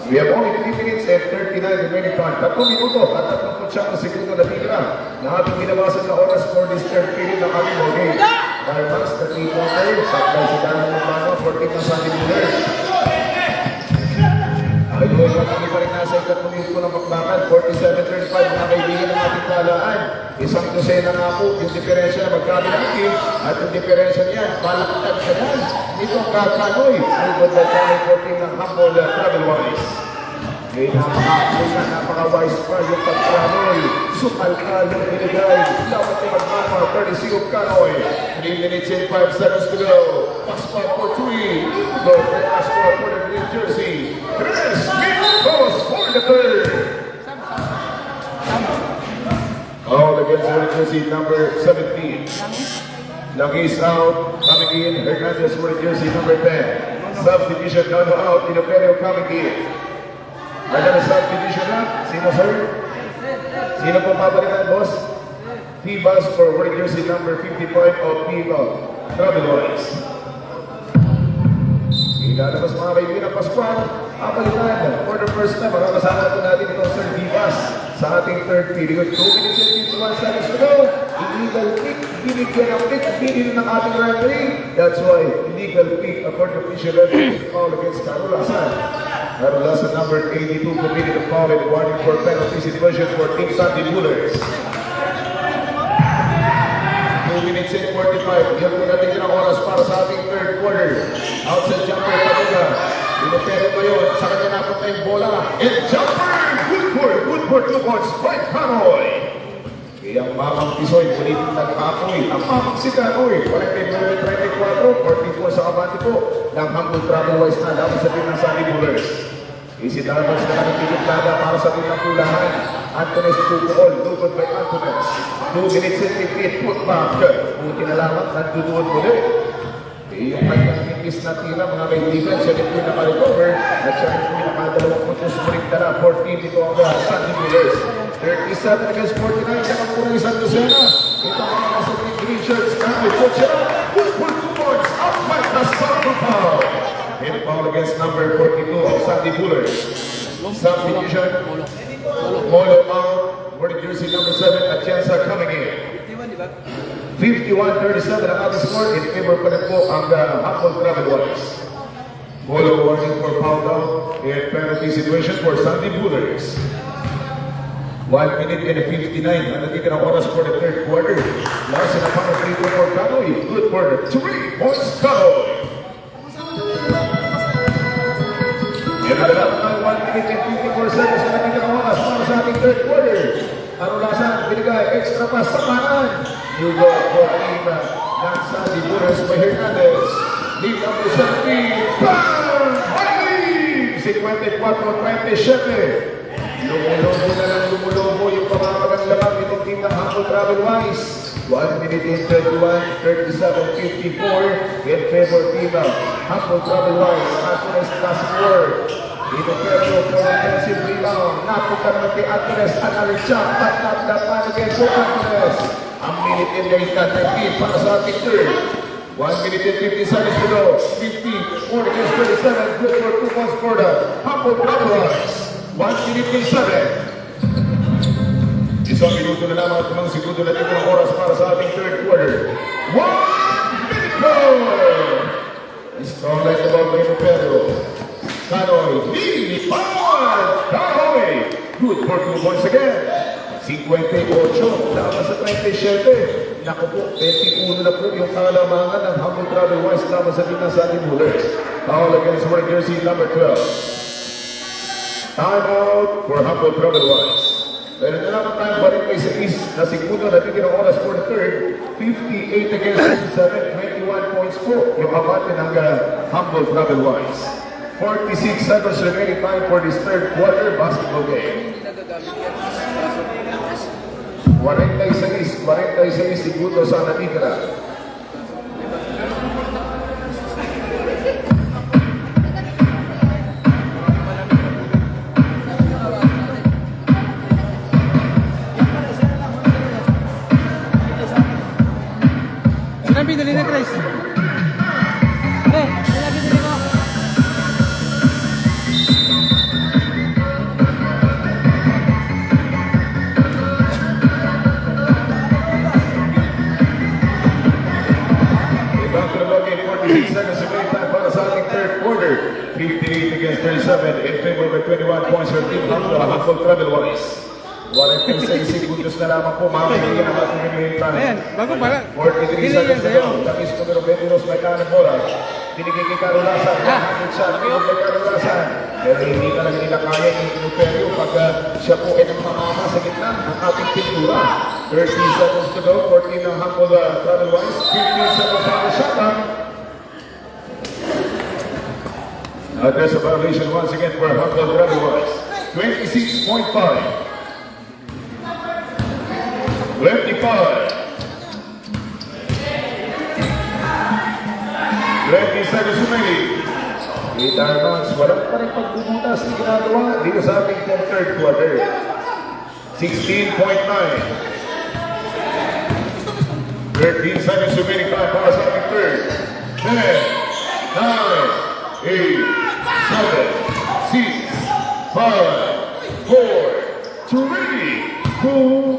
We have only 3 minutes and 39 remaining time. 3 minuto at 39 segundo na tira na ating binawasan na oras for this third period ng ating ball game. Barmas, the 3-pointer, sakay si Daniel Romano for team ng Santi Bullers. Ayun, kami pa rin nasa ikatlong minuto ng bakbakan. 47-35 mga kaibigan ng ating talaan. Isang dosena nga po yung diferensya na magkabilang team at yung diferensya niyan, balaktag siya yan. Itong kakanoy, ang good na tayo for team ng Humble Travel Wise. May napaka-wise pa yung pag-travel. Sukal ka yung binigay. Dapat yung magmama, courtesy of Kanoy. 3 minutes and 5 seconds to go. Passport for 3. Go for passport for the New Jersey. Chris Minkos for the third. All against New Jersey, number 17. Langis out, coming in. Hernandez for New Jersey, number 10. Substitution, no out. Inoperio coming in. Ada na substitution na? Sino, sir? Sino po mabalikan, boss? Fibas for World Jersey number 55 of Viva Travel Wise. Ilalabas mga kaibigan ng Pascual. Mabalikan for the first time. Makakasama po natin itong Sir Fibas. sa ating third period. 2 minutes and 51 seconds to go. Illegal kick, binigyan ng kick, binigyan ng ating referee. That's why illegal kick according to official referee foul against Carol Asan. Carol Asan number 82 committed a foul and warning for penalty situation for Team Sandy Bullers. 2 minutes and 45. Diyan po natin ng oras para sa ating third quarter. Outside jumper, Tabuga. Pinapere ko yun. Sa kanya napunta yung bola. And jumper! Good for 2 points. Right, Hanoy. Kaya ang mamang Tisoy, kulit ng Apoy. Ang mamang si Kanoy. 49-34, 44 sa kabati po. Ng humble travel-wise na laban sa team ng Sunny Bullers. Isidanos na nagigit laga para sa team ng Kulahan. Antones Pupuol, dugod by Antones. 2 minutes and 58, put back. Buti na lamang, nagduduod muli. Yung kanyang imbis na tira, mga kaibigan, siya din po naka-recover. At siya din po nakadalawang putos muling dala. 14 dito ang Sunny Bullers. 37 against 49, siya ang pura isang dosena. Ito ang mga nasa green shirts. Kanoy, put siya. Good for 2 points. Outright na Santo foul. And foul against number 42 of Sunny Bullers. Substitution. Molo out for the jersey number 7. Atienza coming in. 51-37 ang ating score. In favor pa rin po ang Humble Travel-Wise. Molo warning for foul down and penalty situation for Sunny Bullers. 1 minute and 59 ang nagiging ang oras for the third quarter. Last in a pound of 3 for Kanoy. Good for the 3 points Kanoy. Yan ang dalang 1 minute and 54 seconds ang nagiging ang oras para sa ating third quarter. Arulasan, binigay, extra pass sa kanan. New goal for team ng Sunny Bullers by Hernandez. Lead number 17. Bang! Highly! 54-27. Lumulobo na lang lumulobo yung pamamagang lamang itong team ng Humble Travel-Wise. 1 minute and 31, 37-54 in favor team ng Humble Travel-Wise. Antones last word. Dito pero for offensive rebound. Napunta naman kay Antones. Another shot. Tap again for Antones. Ang minute and 19 para sa ating third. 1 minute and 50 seconds to go. 50, 4 against 37. Good for 2 points for the Humble Travel-Wise. 1 minute and 7. Isang minuto na lamang at mga segundo na dito ng oras para sa ating third quarter. 1 minute more! Strong like the ball by Pedro. Kanoy, Lilipad! Kanoy! Good for 2 points again. 58, laban sa 27. Naku po, 21 na po yung kalamangan ng Humble Travel-Wise laban sa team ng Sunny Bullers. Foul against wearing jersey number 12. Time out for Humble Travel-Wise. Pero na naman tayo balik kay sa East na segundo na tigil ang oras for the third. 58 against 27, 21 points po yung abate ng Humble Travel-Wise. 46 seconds remaining time for this third quarter basketball game. 46 segundo sa natitira. Sinabi dali na Chris. Sinabi dali mo. Seconds remaining time para sa ating third quarter. 58 against 37 in favor of 21 points for team Humble Travel-Wise. 46 segundos na lamang po makakagiging ang ating remaining time. Ayan, bago pala. 43 seconds to go. Tapos numero 22 may kanan bola. Tinigil kay Carolasan. 100 shot. Tinigil kay Carolasan. Pero hindi ka lang nila kaya yung Inuperio pag siya po ay namamama sa gitna ng ating pintura. 30 seconds to go for team ng Humble Travel-Wise. 15 seconds on the shot. There's a violation once again for Humble Travel-Wise. 26.5. 25. 20 seconds remaining. 8 timeouts. Walang pa rin pagbubutas na ginagawa dito sa ating third quarter. 16.9. 13 seconds remaining time para sa ating third. 10, 9, 8, 7, 6, 5, 4, 3, 2, 3, 2, 1.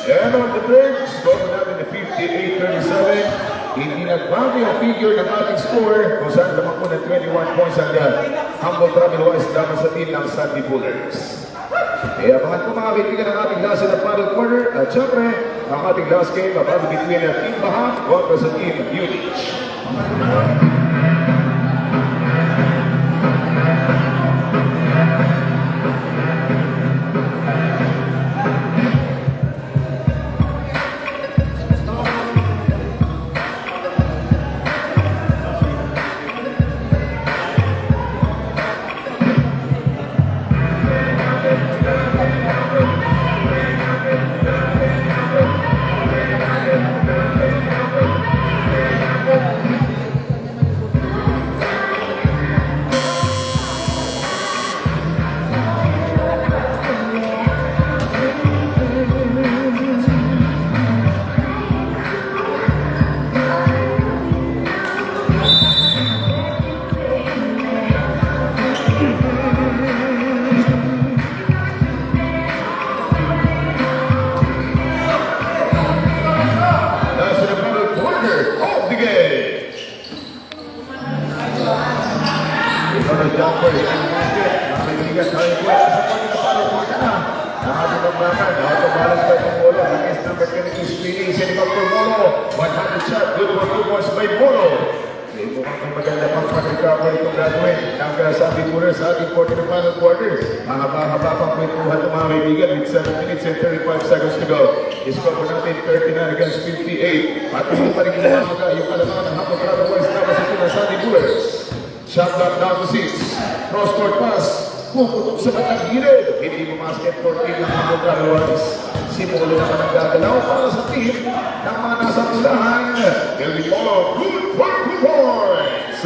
And on the break, score natin na 58-37. Hindi nagbago yung figure ng ating score kung saan lamang po ng 21 points ang humble travel-wise dapat sa team ng Sandy Bullers. Kaya abangan po mga kaibigan ang ating last na final quarter at syempre, ang ating last game about between Team Baham kontra sa Team UNH. Mahaba-haba pang kwentuhan ng mga kaibigan with 7 minutes and 35 seconds to go. Iskor po natin 39 against 58. At hindi pa rin ginawaga yung kalamangan ng Humble Travel-wise dapat sa team ng Sandy Bullers. Shot block down to 6. Cross-court pass. Puputok sa batang gilid. Hindi bumasket for team ng Humble Travel-wise. Simulo naman ang gagalaw para sa team ng mga nasa tulahan. Will be all good 40 points.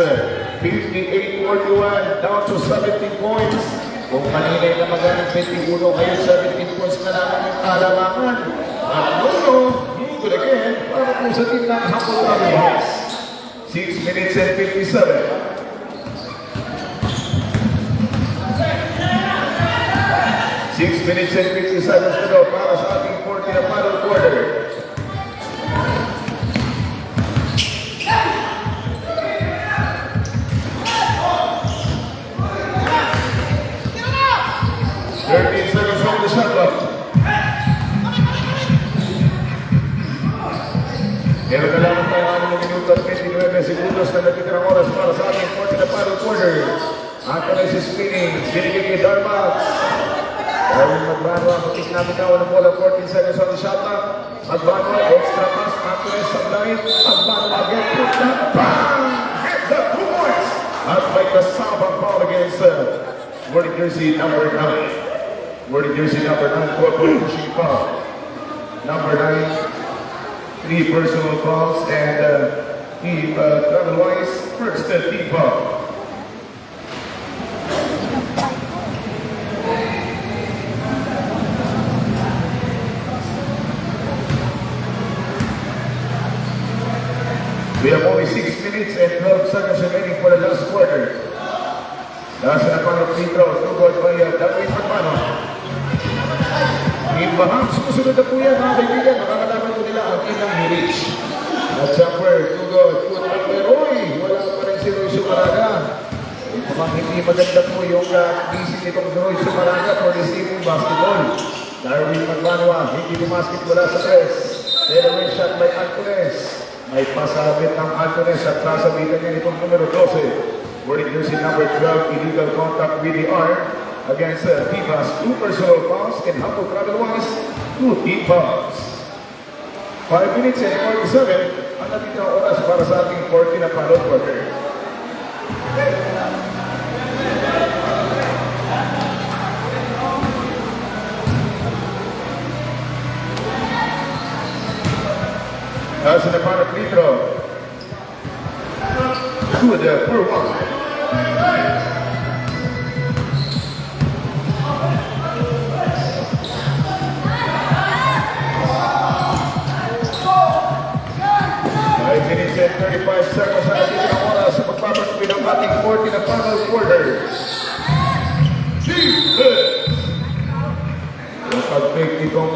58-41 down to 17 points. Kung kanina na magaling 21, ngayon 17 points na naman yung kalamangan. At Bruno, good again, para po sa team ng Humble Travel-wise. 6 minutes and 57. 6 minutes and 50 seconds to go para sa ating 40 na final quarter. Seconds on the shot clock. Meron na lamang tayo ng minuto at 29 segundos na natitirang oras para sa ating 40 na final quarter. Ang kanay si spinning, binigay kay Darmax. Darwin Magbanwa, matik namin na ng bola, 14 seconds on the shot clock. Magbanwa, extra pass, Antunes sa line. Magbanwa, get put na, bang! Hit the 2 points! At may kasabang ball against wearing jersey number 9. Wearing jersey number 9, 4-point pushing foul. Number 9, 3 personal fouls, and team travel-wise, first team foul. We have only 6 minutes and 12 seconds remaining for the last quarter. Nasa na pang free throw, tugod by Darwin Magbanwa. Team Baham, sumusunod na po yan mga kaibigan. Makakalaman po nila ang team ng UNH. At jumper, tugod, put up by Roy. Wala pa rin si Roy Sumaraga. Mukhang hindi maganda po yung busy nitong Roy Sumaraga for receiving basketball. Darwin Magbanwa, hindi bumasket mula sa press. Pero may shot by Antunes. May pasabit ng Antunes at sasabitan niya itong numero 12. Wearing jersey number 12, illegal contact with the arm against Divas, 2 personal fouls, and Humble Travel-wise, 2 team fouls. 5 minutes and 47, ang natitira oras para sa ating 40 na final quarter. Nasa na para free throw. Good for 1. Minutes and 35 seconds sa ating oras sa pagpapatuloy ng ating 40 na final quarter.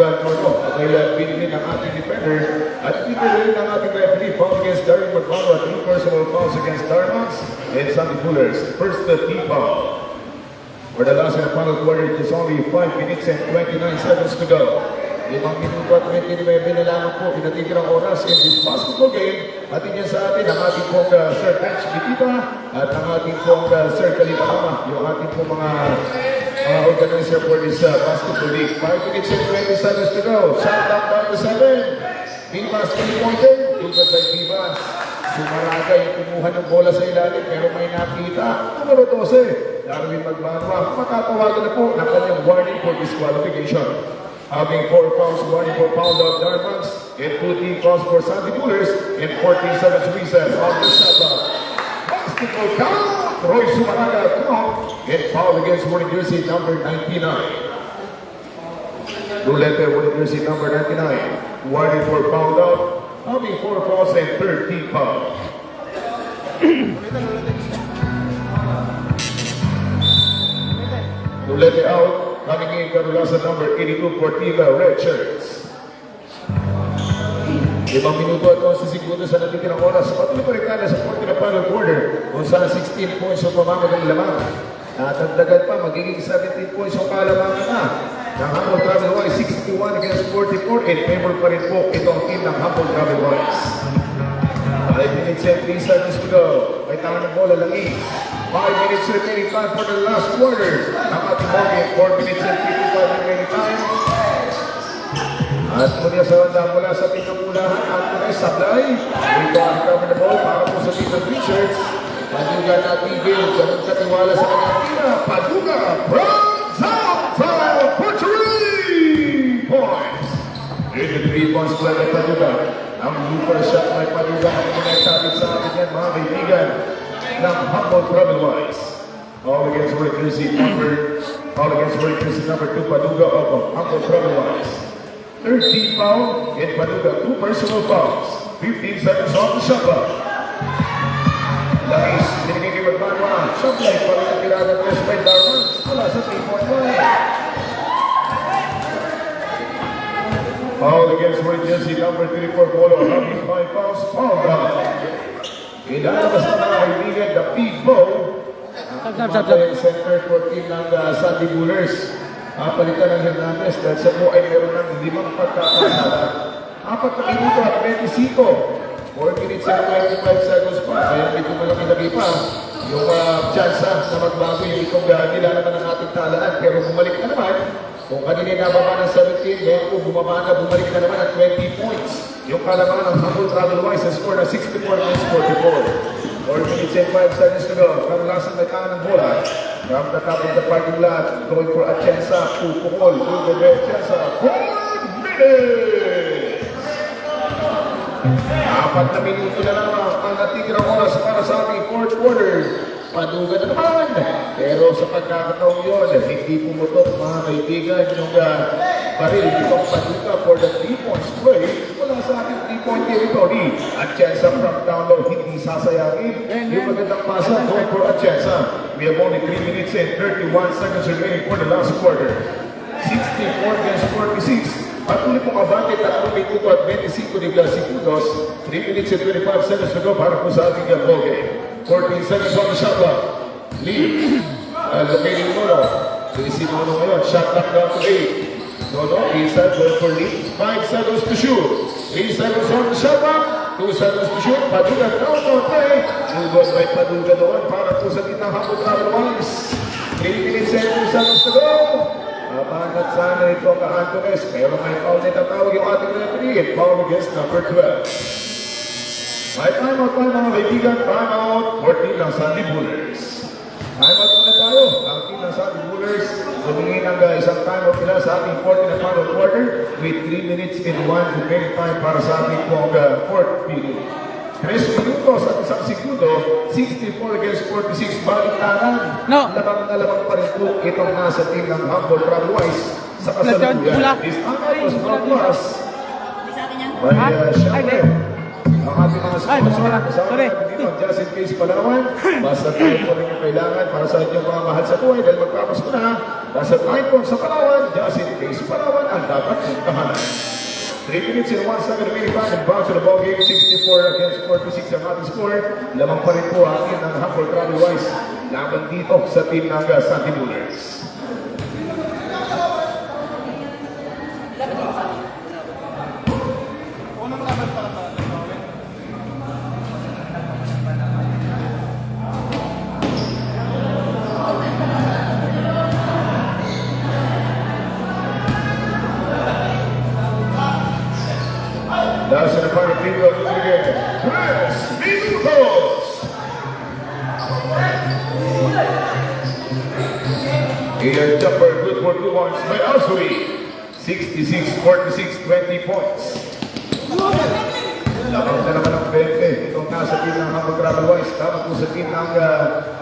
Nono. Kaya pinili ng ating defender at pinili ng ating referee. Foul against Darren McConnell. 3 personal fouls against Darmans and Sandy Bullers. First team foul. For the last and final quarter, it is only 5 minutes and 29 seconds to go. 5 minuto at 29 na lamang po pinatitirang oras in this basketball game. Atin yan sa atin ang ating pong Sir Bench Bitita at ang ating pong Sir Kalipama, yung ating pong mga organizer for this basketball league. 5 minutes and 20 seconds to go. Shot down by the 7. Vivas 3-pointer. Dugad by Vivas. Sumaraga yung kumuha ng bola sa ilalim pero may nakita. Numero 12. Darwin Magbanwa. Matatawagan na po ng kanyang warning for disqualification. Having 4 fouls, 1 for foul of Darmans, and 2 team fouls for Sandy Bullers, and 14 seconds recess of the shot. Basketball count. Roy Sumaraga count, and foul against wearing jersey number 99. Rulete wearing jersey number 99. Warning for foul out. Having 4 fouls and 13 fouls. Rulete out. Coming in, Carolasa number 82 for Tila, red shirts. 5 minuto at 11 segundo sa natitirang oras. Patuloy pa rin tayo sa 40 na final quarter kung saan 16 points ang pamamagang lamang. Natagdagan pa, magiging 17 points ang kalamangan na. Ng Humboldt Travel Wise, 61 against 44. In favor pa rin po itong team ng Humboldt Travel Wise. 5 minutes and 3 seconds to go. May tama ng bola lang 5 minutes remaining time for the last quarter. Ang ating bogey, 4 minutes and 55 remaining time. At muna sa handa mula sa pinamulahan, ang tunay sablay. Ito ang cover the ball para po sa team ng Richards. Paduga na Tigil, ganun katiwala sa kanyang tira. Paduga, runs outside for 3 points. In the 3 points play by Paduga. Ang super shot by Paduga ang pinagtabit sa atin yan, mga kaibigan. Ng Humboldt Travel Wise. All against Roy Jersey number 2, Paduga of Humboldt Travel Wise. 13 foul in Paduga, 2 personal fouls. 15 seconds on the shot clock. Langis, binigay kay Magbanwa. Shot light para yung tirada ng West by Darmans. Wala sa 3-point line. Foul against Roy Jersey number 34, Polo. Having 5 fouls, foul down. Ilalabas na mga kaibigan, the P-Bo. Ang center for team ng Sandy Bullers. Palitan ng Hernandez dahil siya po ay meron ng 5 pagkakasala. 4 na minuto at 25. 4 minutes and 25 seconds pa. Kaya medyo malaki lagi pa yung chance na magbago yung itong nilalaman ng ating talaan. Pero bumalik na naman. Kung kanina nababa ng 17, ngayon po bumaba na, bumalik na naman at 20 points. Yung kalaman ng Humboldt Travel Wise na score na 64 against 44. 4 minutes and 5 seconds to go. Karulasan may tahan ng bola. From the top of the parking lot, going for Atienza, Pupukol, Ugo Atienza, 4 minutes! 4 na minuto na lamang ang natitirang oras para sa ating 4th quarter. Paduga na naman. Pero sa pagkakataong yun, hindi pumutok mga kaibigan yung baril itong Paduga for the 3-point play. Wala sa ating 3-point territory. Atienza from down low, hindi sasayangin. Yung magandang pasa, going for Atienza. We have only 3 minutes and 31 seconds remaining for the last quarter. 64 against 46. Patuloy pong abante, 3 minuto at 25 segundos. 3 minutes and 25 seconds to go para po sa ating ball game. 14 seconds on the shot clock. Lee, locating Nono. Si Nono ngayon, shot clock down to 8. Nono, inside, going for Lee. 5 seconds to shoot. 3 seconds on the shot clock. 2 seconds to shoot. Paduga, down to play. Moved by Paduga doon para po sa tinang Humboldt Travel Wise. 3 minutes and 2 seconds to go. Mabanat sana ito ang Antones, pero may foul na tatawag yung ating referee at foul against number 12. May timeout tayo mga kaibigan, timeout for team ng Sandy Bullers. Timeout muna tayo, ang team ng Sandy Bullers, humingi ng isang timeout nila sa ating 40 na final quarter with 3 minutes and 1 remaining time para sa ating 4th period. 3 minutos at 1 segundo, 64 against 46, baliktaran. No. Labang na labang pa rin po itong nasa team ng Humboldt Travel Wise sa kasalukuyan. This time was not lost. Siyempre, ang ating mga Ay, sponsor. wala. Kasama Sorry. natin dito, just in case Palawan. Basta tayo po rin yung kailangan para sa inyong mga mahal sa buhay dahil magpapasko na. Basta tayo po sa Palawan, just in case Palawan ang dapat puntahan. 3 minutes and 1 second remaining time and back to the ball game. 64 against 46 ang ating score. Lamang pa rin po atin ang Humble Travel Wise laban dito sa team ng Santi Bullets. That's in the part of video of the game. Tres minutos. A jumper good for 2 points by Asuri. 66-46, 20 points. Lamang na naman ang 20. Itong nasa team ng Humble Travel Wise. Tama po sa team ng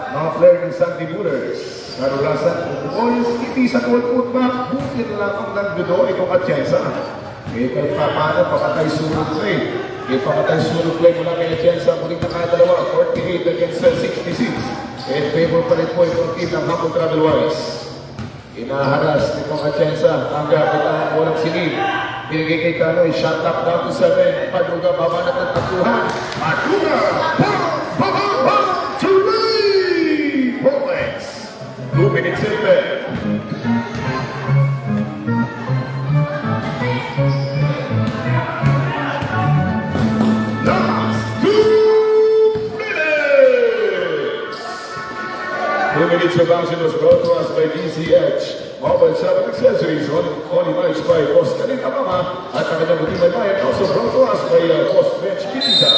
mga player ng Santi Bullets. Karulasan, boys, hindi sa court back. Bukin lamang ng dudo itong Atienza. Kahit paano, pakatay sunod play. Pakatay sunod play mula kay Atienza. Muling nakadalawa, 48 against 66. In favor pa rin po itong team ng Humble Travel Wise. Inaharas ni Pong Atienza ang kapitan walang silid. Pinigay kay Kanoy, shot up down to 7. Paduga, babanat ng tatuhan. Paduga! Bang! 3 points! 2 minutes in there. Last 2 minutes! 2 minutes of action was brought to us by DCH. Mobile Shop Accessories, only managed by Boss Kanin Amama at ang kanyang buting may bayan, also brought to us by Boss Bench Kitita.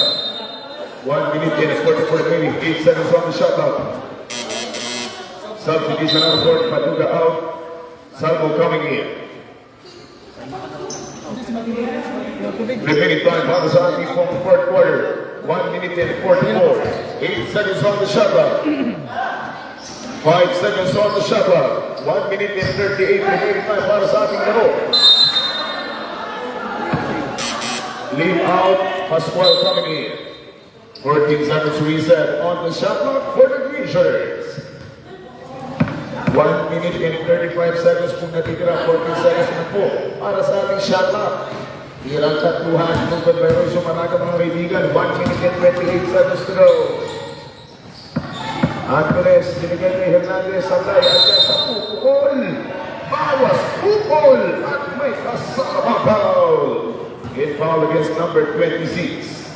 1 minute and 44 remaining, 8 seconds on the shot clock. Substitution out of court, Paduga out, Salvo coming in. Remaining time para sa ating pong fourth quarter, 1 minute and 44, 8 seconds on the shot clock. 5 seconds on the shot clock. 1 minute and 38 remaining time para sa ating laro. Lead out, Pascual coming in. 14 seconds reset on the shot clock for the green shirts. 1 minute and 35 seconds kung natitira. 14 seconds na po para sa ating shot clock. Hirang tatuhan ng Confederation Managa mga kaibigan. 1 minute and 28 seconds to go. Angeles, binigay kay Hernandez, Sablay, at sa pukol. Bawas, pukol, at may kasama foul. In foul against number 26.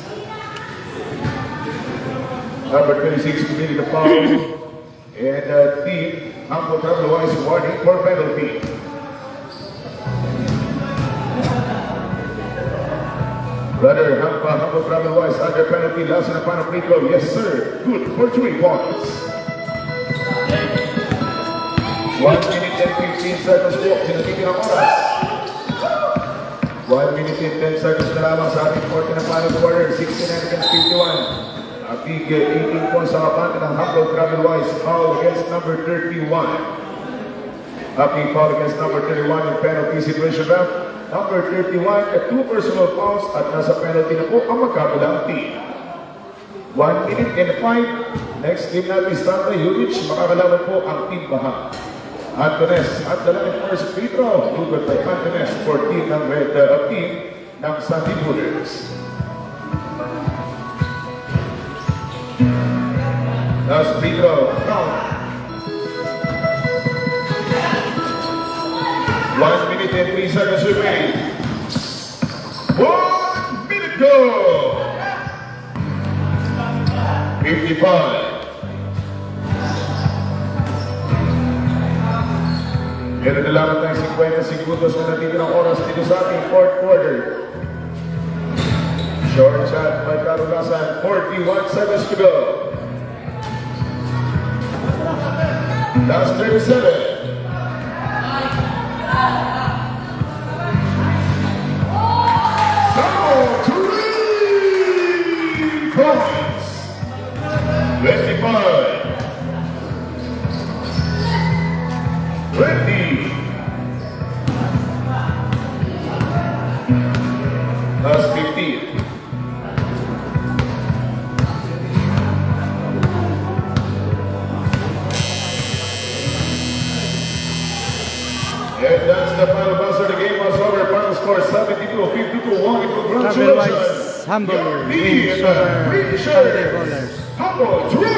Number 26 committed a foul. And team, Humble Travel Wise warning for penalty. Brother, Humble Travel Wise under penalty. Last na pa ng free throw. Yes, sir. Good for 3 points. 1 minute and 15 seconds po. Pinatikin ang oras. 1 minute and 10 seconds na lamang sa ating 40 na final quarter. 69 against 51. Ating 18 points sa kapante ng Humble Travel Wise. Foul against number 31. Ating foul against number 31 in penalty situation ref. Number 31 at 2 personal fouls at nasa penalty na po ang magkabilang team. 1 minute and 5. Next team natin, Stanley Yurich. Makakalaban po ang team Bahang. Antones at dala ng first free throw. Lugat by Antones for team ng red team ng Santi Bullets. Last free throw. Count. 1 minute and 3 seconds remaining. 1 minute go. 55. Meron na lamang tayong 50 segundos na natitira ng oras dito sa ating fourth quarter. Short shot by Karulasan. 41 seconds to go. Last 37. Points. 25. 20. Last 15. And that's the final buzzer. The game was over. Final score 72-52. Congratulations. Travel-wise, humble. The Super British Sunday Bowlers. Humble